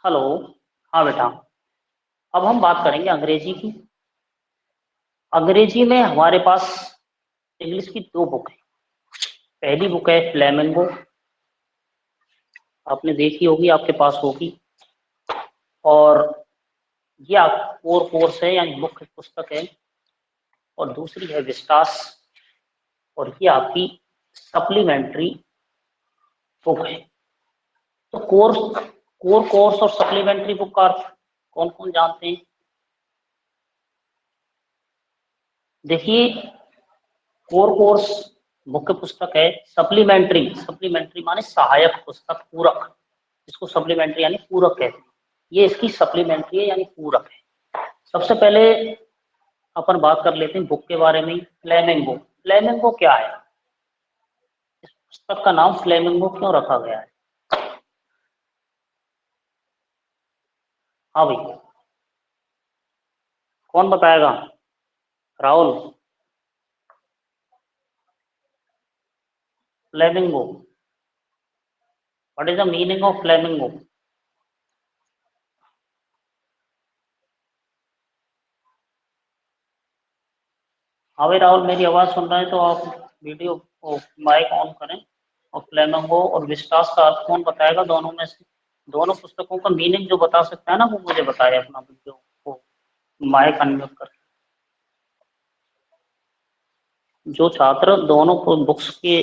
Hello. हाँ बेटा, अब हम बात करेंगे अंग्रेजी की। अंग्रेजी में हमारे पास इंग्लिश की दो बुक है। पहली बुक है फ्लेमिंगो, आपने देखी होगी, आपके पास होगी। और ये आप कोर कोर्स है यानी मुख्य पुस्तक है। और दूसरी है विस्टास, और ये आपकी सप्लीमेंट्री बुक है। तो कोर कोर्स और सप्लीमेंट्री बुक का अर्थ कौन कौन जानते हैं? देखिए, कोर कोर्स मुख्य पुस्तक है। सप्लीमेंट्री, सप्लीमेंट्री माने सहायक पुस्तक, पूरक, इसको सप्लीमेंट्री यानी पूरक कहते हैं। ये इसकी सप्लीमेंट्री है यानी पूरक है। सबसे पहले अपन बात कर लेते हैं बुक के बारे में। फ्लेमिंगो, फ्लेमिंगो क्या है? इस पुस्तक का नाम फ्लेमिंगो क्यों रखा गया है? हाँ भाई, कौन बताएगा? Rahul. Flamingo, what is the meaning of flamingo? हाँ भाई राहुल, मेरी आवाज सुन रहे हैं तो आप वीडियो माइक ऑन करें। और फ्लेमिंगो और विस्टास का अर्थ कौन बताएगा दोनों में से? दोनों पुस्तकों का मीनिंग जो बता सकता है ना, वो मुझे बताए अपना वीडियो को माइक अनम्यूट कर। जो छात्र दोनों बुक्स के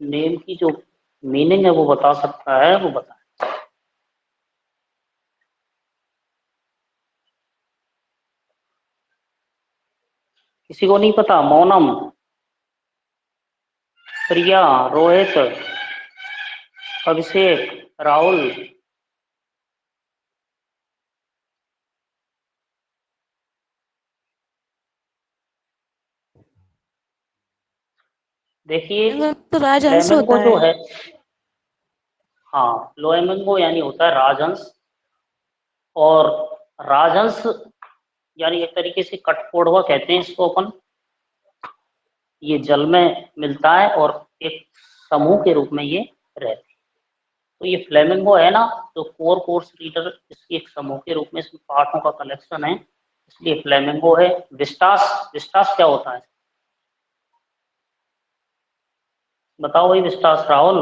नेम की जो मीनिंग है वो बता सकता है, वो बताए। किसी को नहीं पता? मोनम, प्रिया, रोहित, अभिषेक, राहुल। देखिए, तो राजहंस फ्लेमिंगो होता जो है। है, हाँ फ्लेमिंगो यानी होता है राजहंस। और राजहंस यानी एक तरीके से कठफोड़वा कहते हैं इसको अपन। ये जल में मिलता है और एक समूह के रूप में ये रहते हैं। तो ये फ्लेमिंगो है ना, तो कोर कोर्स रीडर इसकी एक समूह के रूप में इसमें पाठों का कलेक्शन है, इसलिए फ्लेमिंगो है। विस्टास, विस्टास क्या होता है? बताओ भाई विस्टास, राहुल।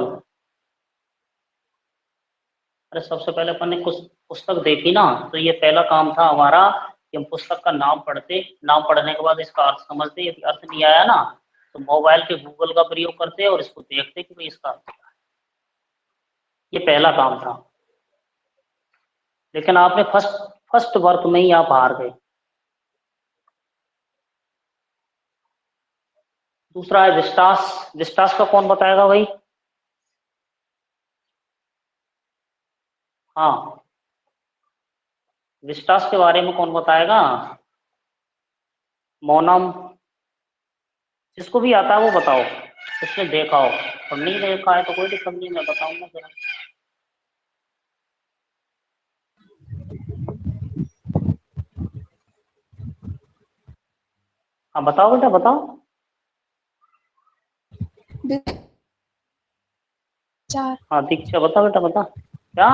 अरे सबसे पहले अपन ने कुछ पुस्तक देखी ना, तो ये पहला काम था हमारा कि हम पुस्तक का नाम पढ़ते, नाम पढ़ने के बाद इसका अर्थ समझते। यदि अर्थ नहीं आया ना, तो मोबाइल के गूगल का प्रयोग करते और इसको देखते कि भाई इसका अर्थ क्या है। ये पहला काम था, लेकिन आपने फर्स्ट फर्स्ट वर्क में ही आप हार गए। दूसरा है विस्टास, विस्टास का कौन बताएगा भाई? हाँ, विस्टास के बारे में कौन बताएगा? मोनम, जिसको भी आता है वो बताओ, जिसने देखा हो। और नहीं देखा है तो कोई दिक्कत नहीं, मैं बताऊंगा जरा। हाँ बताओ बेटा, बताओ। चार। हाँ दीक्षा, बता बेटा बता। क्या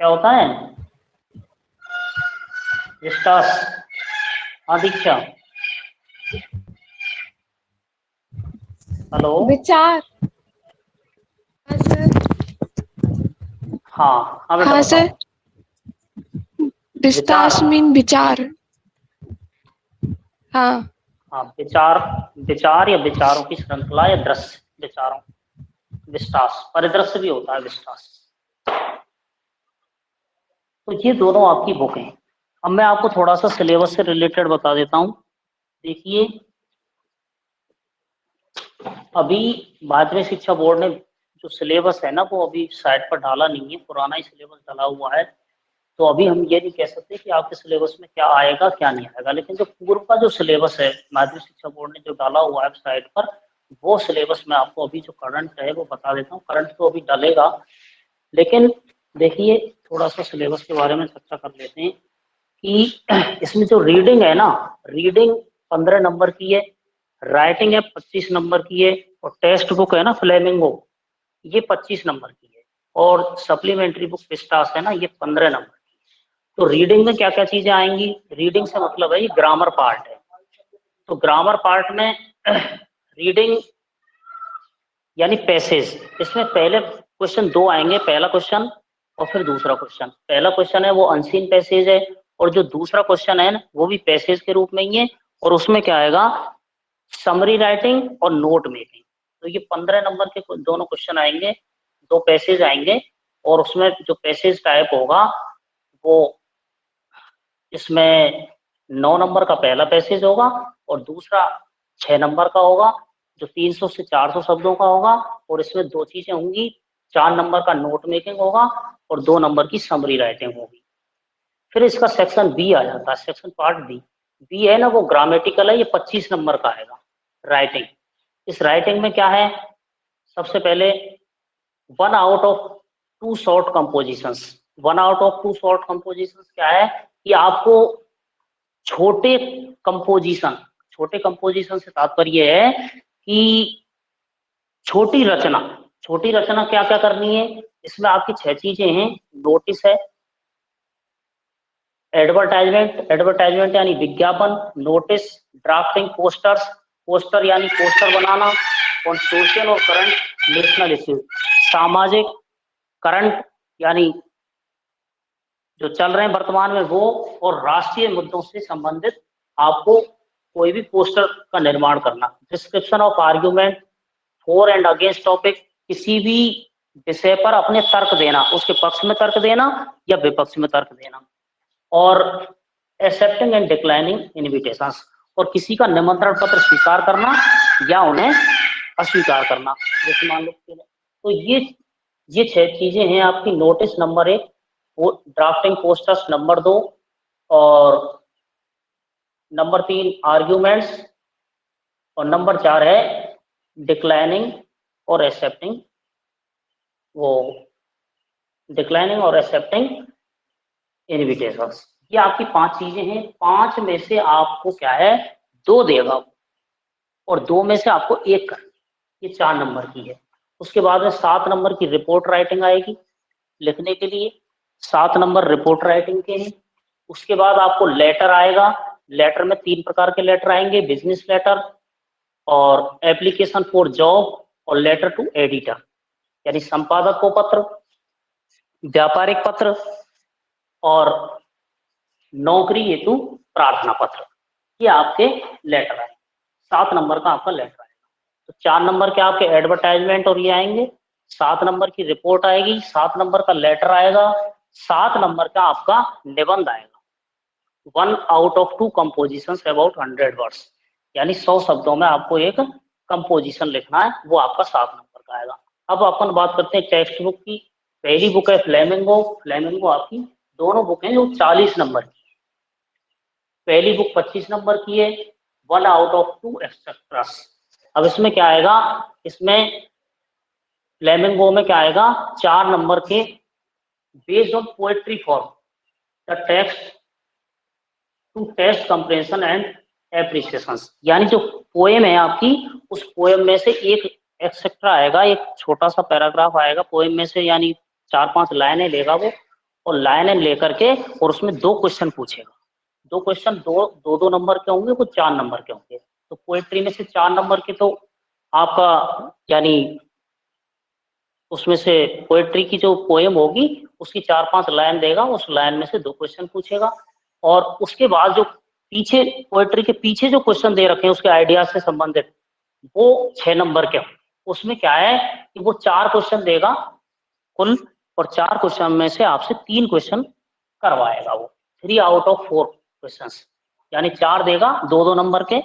क्या होता है विस्टास? हाँ दीक्षा। हेलो। विचार। हाँ सर। हाँ हाँ बेटा हाँ बताओ। सर। विचार, विस्तास मीन विचार। हाँ। हाँ विचार, विचार या विचारों की श्रृंखला या दृश्य, विचारों, विस्टास, परिदृश्य भी होता है विस्टास। तो ये दोनों आपकी बुक हैं। अब मैं आपको थोड़ा सा सिलेबस से रिलेटेड बता देता हूँ। देखिए, अभी माध्यमिक शिक्षा बोर्ड ने जो सिलेबस है ना, वो अभी साइट पर डाला नहीं है, पुराना ही सिलेबस डाला हुआ है। तो अभी हम ये नहीं कह सकते कि आपके सिलेबस में क्या आएगा क्या नहीं आएगा, लेकिन जो पूर्व का जो सिलेबस है माध्यमिक शिक्षा बोर्ड ने जो डाला हुआ है साइट पर, वो सिलेबस में आपको अभी जो करंट है वो बता देता हूँ। करंट तो अभी डलेगा, लेकिन देखिए थोड़ा सा सिलेबस के बारे में चर्चा कर लेते हैं कि इसमें जो रीडिंग है ना, रीडिंग 15 नंबर की है, राइटिंग है 25 नंबर की है, और टेक्स्ट बुक है ना फ्लेमिंगो, ये 25 नंबर की है। और सप्लीमेंट्री बुक पिस्टास है ना, ये 15 नंबर की। तो रीडिंग में क्या क्या चीजें आएंगी? रीडिंग से मतलब है ये ग्रामर पार्ट है। तो ग्रामर पार्ट में रीडिंग यानी पैसेज, इसमें पहले क्वेश्चन 2 आएंगे, पहला क्वेश्चन और फिर दूसरा क्वेश्चन। पहला क्वेश्चन है वो अनसीन पैसेज है, और जो दूसरा क्वेश्चन है वो भी पैसेज के रूप में ही है, और उसमें क्या आएगा? समरी राइटिंग और नोट मेकिंग। तो ये 15 नंबर के दोनों क्वेश्चन आएंगे, 2 पैसेज आएंगे, और उसमें जो पैसेज टाइप होगा वो इसमें 9 नंबर का पहला पैसेज होगा, और दूसरा 6 नंबर का होगा जो 300 से 400 शब्दों का होगा, और इसमें 2 चीजें होंगी, 4 नंबर का नोट मेकिंग होगा और 2 नंबर की समरी राइटिंग होगी। फिर इसका सेक्शन बी आ जाता है, सेक्शन पार्ट बी। बी है ना वो ग्रामेटिकल है, ये 25 नंबर का आएगा, राइटिंग। इस राइटिंग में क्या है? सबसे पहले 1 out of 2 short compositions. 1 out of 2 short compositions क्या है कि आपको छोटे कंपोजिशन, छोटे कंपोजिशन से तात्पर्य है कि छोटी रचना। छोटी रचना क्या क्या करनी है? इसमें आपकी 6 चीजें हैं। नोटिस है, एडवर्टाइजमेंट, एडवर्टाइजमेंट यानी विज्ञापन, नोटिस, ड्राफ्टिंग पोस्टर्स, पोस्टर यानी पोस्टर बनाना, और सोशल और करंट नेशनल इश्यूज, सामाजिक करंट यानी जो चल रहे हैं वर्तमान में वो, और राष्ट्रीय मुद्दों से संबंधित आपको कोई भी पोस्टर का निर्माण करना। Description of argument, for and against topic, किसी भी विषय पर अपने तर्क देना, उसके पक्ष में तर्क देना या विपक्ष में तर्क देना, और एक्सेप्टिंग एंड डिक्लाइनिंग इनविटेशंस, और किसी का निमंत्रण पत्र स्वीकार करना या उन्हें अस्वीकार करना, जैसे मान लो। तो ये 6 चीजें हैं आपकी। नोटिस नंबर 1, वो ड्राफ्टिंग पोस्टर्स नंबर 2, और नंबर 3 आर्ग्यूमेंट्स, और नंबर 4 है डिक्लाइनिंग और एक्सेप्टिंग, वो डिक्लाइनिंग और एक्सेप्टिंग इनविटेशंस। ये आपकी 5 चीजें हैं। 5 में से आपको क्या है? 2 देगा, और 2 में से आपको 1 करनी, ये 4 नंबर की है। उसके बाद में 7 नंबर की रिपोर्ट राइटिंग आएगी लिखने के लिए, 7 नंबर रिपोर्ट राइटिंग के हैं। उसके बाद आपको लेटर आएगा। लेटर में 3 प्रकार के लेटर आएंगे, बिजनेस लेटर, और एप्लीकेशन फॉर जॉब, और लेटर टू एडिटर यानी संपादक को पत्र, व्यापारिक पत्र, और नौकरी हेतु प्रार्थना पत्र। ये आपके लेटर आए। 7 नंबर का आपका लेटर आएगा। तो 4 नंबर के आपके एडवर्टाइजमेंट और ये आएंगे, 7 नंबर की रिपोर्ट आएगी, 7 नंबर का लेटर आएगा, 7 नंबर का आपका निबंध आएगा। 1 out of 2 compositions about 100 words, यानी 100 शब्दों में आपको एक कंपोजिशन लिखना है, वो आपका 7 नंबर का आएगा। अब अपन बात करते हैं टेक्स्ट बुक की। पहली बुक है फ्लेमिंगो। फ्लेमिंगो आपकी दोनों बुक हैं जो 40 नंबर की। पहली बुक 25 नंबर की है, 1 आउट ऑफ 2 एक्सेट्रास। अब इसमें क्या आएगा? इसमें फ्लेमिंगो में क्या आएगा? 4 नंबर के based on poetry form the text to test comprehension and appreciation, यानी जो पोएम है आपकी, उस पोएम में से एक एक्सेट्रा आएगा, एक छोटा सा पैराग्राफ आएगा पोएम में से, यानी 4-5 लाइनें लेगा वो, और लाइनें लेकर के और उसमें 2 क्वेश्चन पूछेगा। 2 क्वेश्चन 2 नंबर के होंगे, वो 4 नंबर के होंगे। तो पोएट्री में से 4 नंबर के तो आपका यानी उसमें से पोएट्री की जो पोएम होगी उसकी 4-5 लाइन देगा, उस लाइन में से 2 क्वेश्चन पूछेगा, और उसके बाद जो पीछे पोएट्री के पीछे जो क्वेश्चन दे रखे हैं उसके आइडिया से संबंधित, वो 6 नंबर के। उसमें क्या है कि वो 4 क्वेश्चन देगा कुल, और 4 क्वेश्चन में से आपसे 3 क्वेश्चन करवाएगा वो। 3 आउट ऑफ 4 क्वेश्चन, यानी 4 देगा, 2-2 नंबर के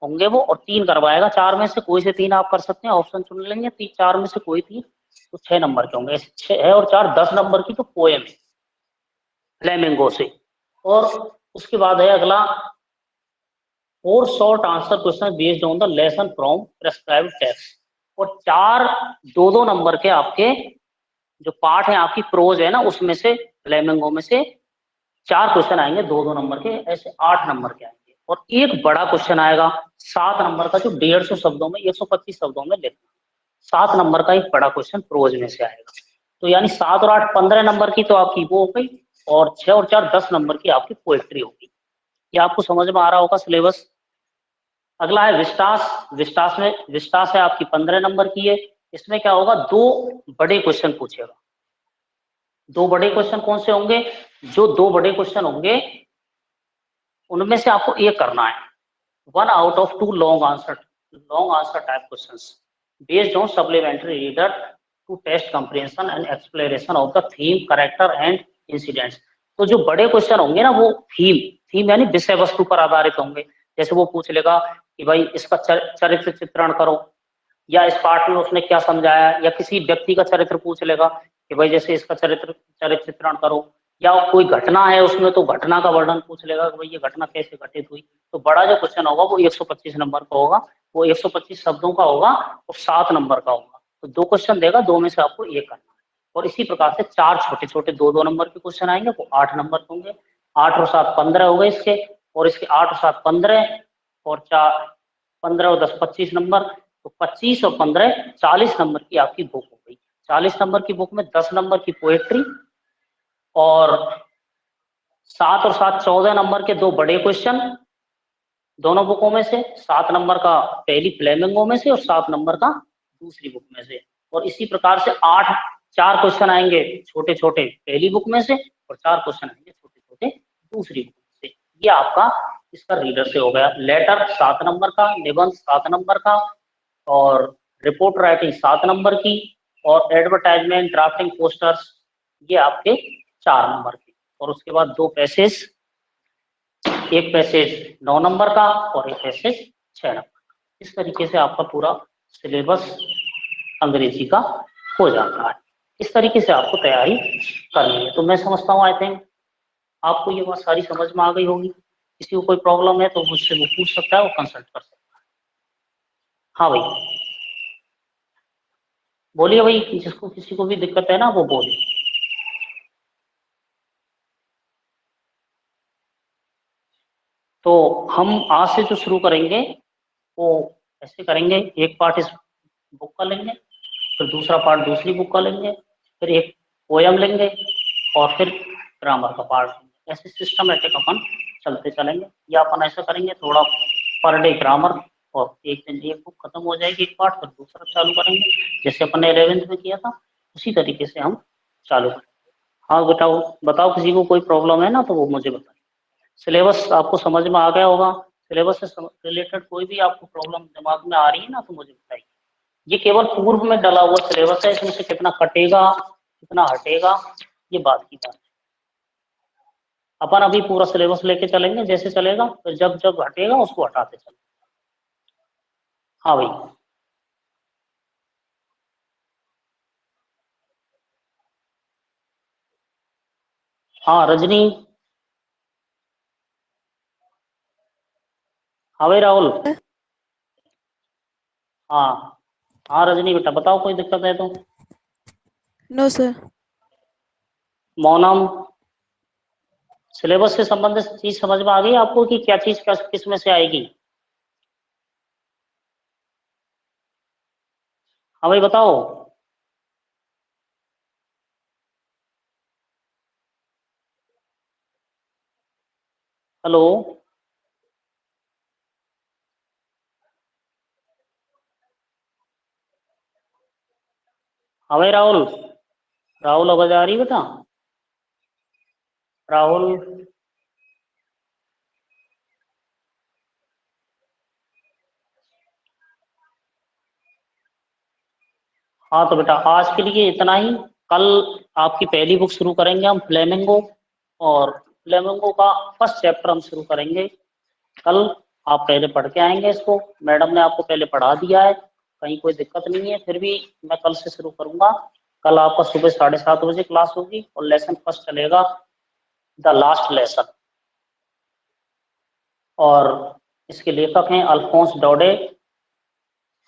होंगे वो, और 3 करवाएगा। 4 में से कोई से 3 आप कर सकते हैं, ऑप्शन चुन लेंगे। 4 में से कोई 3, तो 6 नंबर के होंगे। 6 है और 4 10 नंबर की तो पोएम है फ्लेमिंगो से। और उसके बाद है अगला 4 short answer question based on the lesson from prescribed text, और 4 2-2 नंबर के आपके जो पार्ट है आपकी प्रोज है ना, उसमें से फ्लेमिंगो में से 4 क्वेश्चन आएंगे 2-2 नंबर के, ऐसे 8 नंबर के आएंगे। और एक बड़ा क्वेश्चन आएगा 7 नंबर का, जो 150 शब्दों में 125 शब्दों में लिखना। 7 नंबर का एक बड़ा क्वेश्चन प्रोज में से आएगा। तो यानी 7 और 8 15 नंबर की तो आपकी वो हो गई, और 6 और 4 10 नंबर की आपकी पोएट्री होगी। ये आपको समझ में आ रहा होगा सिलेबस। अगला है विस्टास। विस्टास है आपकी 15 नंबर की है। इसमें क्या होगा, 2 बड़े क्वेश्चन पूछेगा। 2 बड़े क्वेश्चन कौन से होंगे, जो 2 बड़े क्वेश्चन होंगे उनमें से आपको एक करना है। 1 out of 2 long answer type questions based on supplementary reader to test comprehension and explanation of the theme, character and incidents. तो जो बड़े क्वेश्चन होंगे ना, वो थीम यानी विषय वस्तु पर आधारित होंगे। जैसे वो पूछ लेगा कि भाई इसका चरित्र चित्रण करो, या इस पाठ में उसने क्या समझाया, या किसी व्यक्ति का चरित्र पूछ लेगा कि भाई जैसे इसका चरित्र चित्रण करो, या कोई घटना है उसमें तो घटना का वर्णन पूछ लेगा कि भाई ये घटना कैसे घटित हुई। तो बड़ा जो क्वेश्चन होगा वो 125 नंबर का होगा, वो 125 शब्दों का होगा और 7 नंबर का होगा। तो 2 क्वेश्चन देगा, 2 में से आपको एक करना है। और इसी प्रकार से 4 छोटे छोटे 2-2 नंबर के क्वेश्चन आएंगे, वो 8 नंबर के होंगे। 8 और 7 15 हो गए इसके, और इसके 8 और 7 15, और 4 15 और 10 25 नंबर। तो 25 और 15 40 नंबर की आपकी बुक हो गई। 40 नंबर की बुक में 10 नंबर की पोएट्री, और 7 और 7 14 नंबर के 2 बड़े क्वेश्चन दोनों बुकों में से, 7 नंबर का पहली फ्लेमिंगो में से और 7 नंबर का दूसरी बुक में से। और इसी प्रकार से 4 क्वेश्चन आएंगे छोटे छोटे पहली बुक में से, और 4 क्वेश्चन आएंगे छोटे छोटे दूसरी बुक में से। ये आपका इसका रीडर से हो गया। लेटर 7 नंबर का, निबंध 7 नंबर का, और रिपोर्ट राइटिंग 7 नंबर की, और एडवर्टाइजमेंट, ड्राफ्टिंग, पोस्टर्स, ये आपके 4 नंबर के। और उसके बाद 2 पैसेज, एक पैसेज 9 नंबर का और एक पैसेज 6 नंबर का। इस तरीके से आपका पूरा सिलेबस अंग्रेजी का हो जाता है। इस तरीके से आपको तैयारी करनी है। तो मैं समझता हूँ, आई थिंक आपको ये बात सारी समझ में आ गई होगी। किसी को कोई प्रॉब्लम है तो मुझसे वो पूछ सकता है, वो कंसल्ट कर सकता है। हाँ भाई बोलिए भाई, जिसको किसी को भी दिक्कत है ना वो बोलिए। तो हम आज से जो शुरू करेंगे वो ऐसे करेंगे, एक पार्ट इस बुक का लेंगे, फिर दूसरा पार्ट दूसरी बुक का लेंगे, फिर एक पोयम लेंगे, और फिर ग्रामर का पार्ट लेंगे। ऐसे सिस्टमेटिक अपन चलते चलेंगे। या अपन ऐसा करेंगे, थोड़ा पर डे ग्रामर, और एक दिन एक बुक खत्म हो जाएगी एक पार्ट, फिर दूसरा चालू करेंगे, जैसे अपन ने 11th में किया था उसी तरीके से हम चालू करेंगे। हाँ बताओ बताओ, किसी को कोई प्रॉब्लम है ना तो वो मुझे बताइए। सिलेबस आपको समझ में आ गया होगा। सिलेबस से रिलेटेड कोई भी आपको प्रॉब्लम दिमाग में आ रही है ना तो मुझे बताइए। ये केवल पूर्व में डला हुआ सिलेबस है, इसमें से कितना कटेगा कितना हटेगा ये बात की बात है। अपन अभी पूरा सिलेबस लेके चलेंगे जैसे चलेगा, फिर जब जब हटेगा उसको हटाते चलेंगे। हाँ भाई। हाँ रजनी। हाँ भाई राहुल। हाँ हाँ रजनी बेटा बताओ, कोई दिक्कत है तो। No sir. मौनम, सिलेबस से संबंधित चीज समझ में आ गई आपको कि क्या चीज किस में से आएगी। हाँ भाई बताओ। हेलो। हाँ भाई राहुल। राहुल आवाज आ रही बेटा। राहुल। हाँ तो बेटा आज के लिए इतना ही। कल आपकी पहली बुक शुरू करेंगे हम, फ्लेमिंगो, और फ्लेमिंगो का फर्स्ट चैप्टर हम शुरू करेंगे कल। आप पहले पढ़ के आएंगे इसको, मैडम ने आपको पहले पढ़ा दिया है, कहीं कोई दिक्कत नहीं है। फिर भी मैं कल से शुरू करूंगा। कल आपका सुबह 7:30 बजे क्लास होगी, और लेसन फर्स्ट चलेगा, द लास्ट लेसन। और इसके लेखक हैं अल्फोंस डोडे।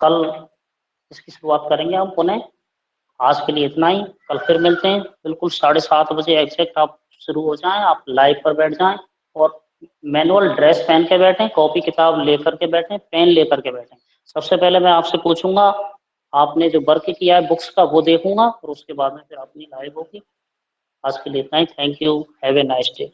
कल इसकी शुरुआत करेंगे हम पुनः। आज के लिए इतना ही, कल फिर मिलते हैं बिल्कुल 7:30 बजे एग्जैक्ट। आप शुरू हो जाएं, आप लाइव पर बैठ जाएं, और मैनुअल ड्रेस पहन के बैठें, कॉपी किताब लेकर के बैठें, पेन लेकर के बैठें। सबसे पहले मैं आपसे पूछूंगा आपने जो वर्क किया है बुक्स का वो देखूंगा और उसके बाद में फिर अपनी लाइव होगी। आज के लिए इतना ही। Thank you, have a nice day.